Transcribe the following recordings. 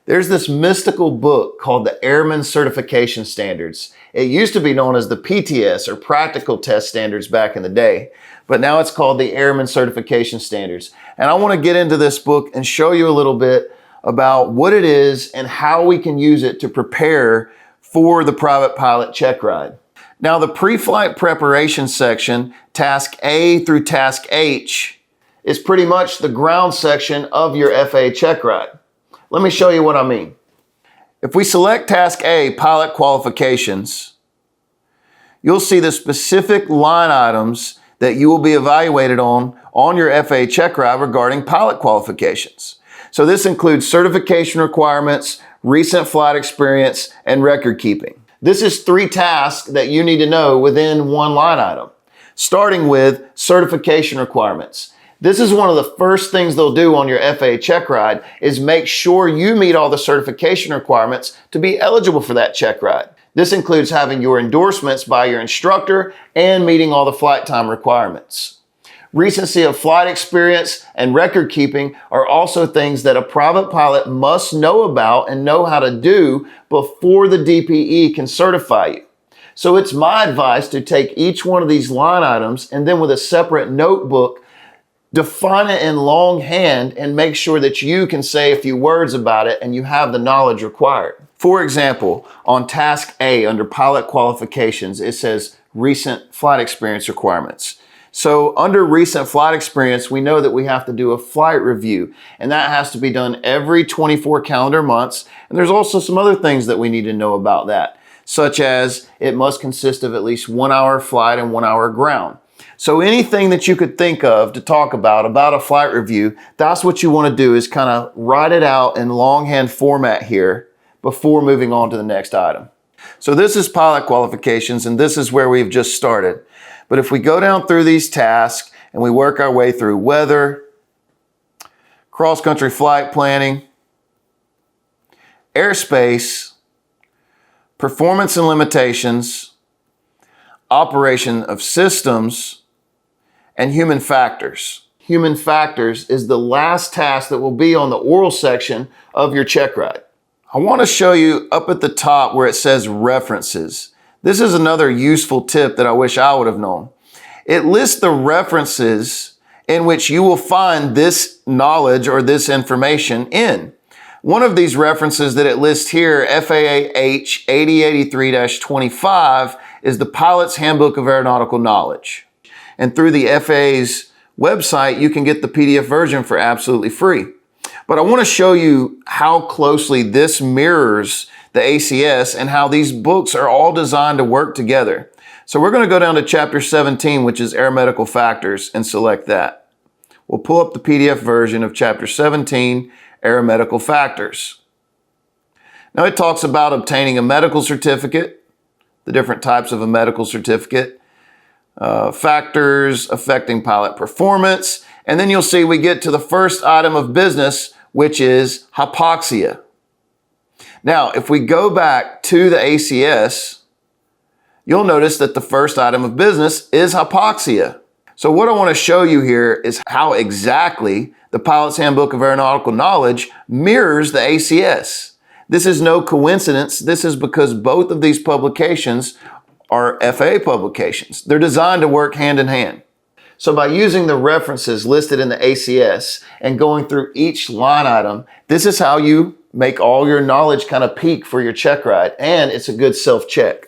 There's this mystical book called the Airmen Certification Standards. It used to be known as the PTS, or Practical Test Standards, back in the day, but now it's called the Airmen Certification Standards. And I want to get into this book and show you a little bit about what it is and how we can use it to prepare for the private pilot check ride. Now, the pre-flight preparation section, Task A through Task H, is pretty much the ground section of your FAA check ride. Let me show you what I mean. If we select Task A, Pilot Qualifications, you'll see the specific line items that you will be evaluated on your FAA check ride regarding pilot qualifications. So this includes certification requirements, recent flight experience, and record keeping. This is 3 tasks that you need to know within one line item, starting with certification requirements. This is one of the first things they'll do on your FAA check ride is make sure you meet all the certification requirements to be eligible for that check ride. This includes having your endorsements by your instructor and meeting all the flight time requirements. Recency of flight experience and record keeping are also things that a private pilot must know about and know how to do before the DPE can certify you. So it's my advice to take each one of these line items and then with a separate notebook, define it in longhand and make sure that you can say a few words about it and you have the knowledge required. For example, on Task A under Pilot Qualifications, it says Recent Flight Experience Requirements. So under Recent Flight Experience, we know that we have to do a flight review, and that has to be done every 24 calendar months. And there's also some other things that we need to know about that, such as it must consist of at least 1 hour flight and 1 hour ground. So anything that you could think of to talk about a flight review, that's what you want to do is kind of write it out in longhand format here before moving on to the next item. So this is pilot qualifications, and this is where we've just started. But if we go down through these tasks and we work our way through weather, cross-country flight planning, airspace, performance and limitations, operation of systems, and human factors. Human factors is the last task that will be on the oral section of your check ride. I want to show you up at the top where it says references. This is another useful tip that I wish I would have known. It lists the references in which you will find this knowledge or this information in. One of these references that it lists here, FAA H 8083-25, is the Pilot's Handbook of Aeronautical Knowledge. And through the FAA's website, you can get the PDF version for absolutely free. But I want to show you how closely this mirrors the ACS and how these books are all designed to work together. So we're going to go down to Chapter 17, which is Aeromedical Factors, and select that. We'll pull up the PDF version of Chapter 17, Aeromedical Factors. Now it talks about obtaining a medical certificate, the different types of a medical certificate, factors affecting pilot performance, and then you'll see we get to the first item of business, which is hypoxia. Now, if we go back to the ACS, you'll notice that the first item of business is hypoxia. So what I want to show you here is how exactly the Pilot's Handbook of Aeronautical Knowledge mirrors the ACS. This is no coincidence. This is because both of these publications are FAA publications. They're designed to work hand in hand. So by using the references listed in the ACS and going through each line item, this is how you make all your knowledge kind of peak for your check ride, and it's a good self-check.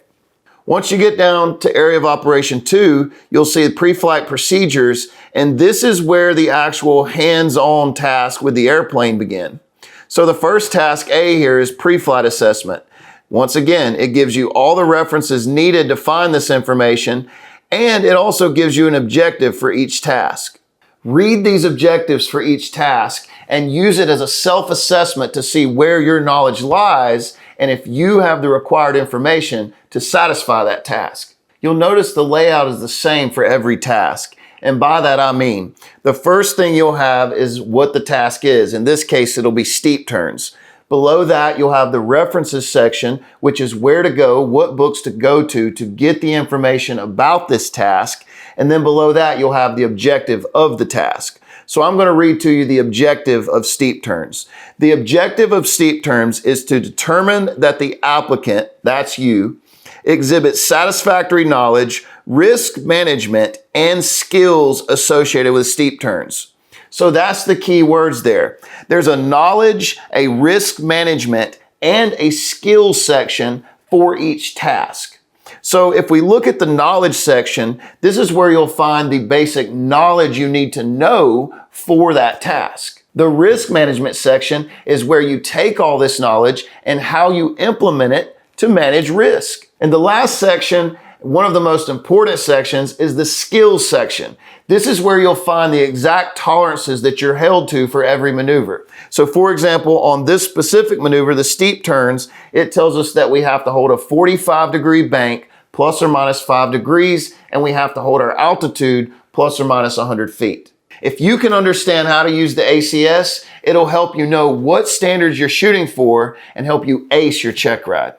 Once you get down to Area of Operation 2, you'll see the pre-flight procedures, and this is where the actual hands-on task with the airplane begin. So the first task A here is pre-flight assessment. Once again, it gives you all the references needed to find this information, and it also gives you an objective for each task. Read these objectives for each task and use it as a self-assessment to see where your knowledge lies and if you have the required information to satisfy that task. You'll notice the layout is the same for every task. And by that I mean, the first thing you'll have is what the task is. In this case, it'll be steep turns. Below that, you'll have the references section, which is where to go, what books to go to get the information about this task. And then below that, you'll have the objective of the task. So I'm going to read to you the objective of steep turns. The objective of steep turns is to determine that the applicant, that's you, exhibits satisfactory knowledge, risk management, and skills associated with steep turns. So that's the key words there. There's a knowledge, a risk management, and a skills section for each task. So if we look at the knowledge section, this is where you'll find the basic knowledge you need to know for that task. The risk management section is where you take all this knowledge and how you implement it to manage risk. And the last section, one of the most important sections, is the skills section. This is where you'll find the exact tolerances that you're held to for every maneuver. So for example, on this specific maneuver, the steep turns, it tells us that we have to hold a 45-degree bank plus or minus 5 degrees, and we have to hold our altitude plus or minus 100 feet. If you can understand how to use the ACS, it'll help you know what standards you're shooting for and help you ace your check ride.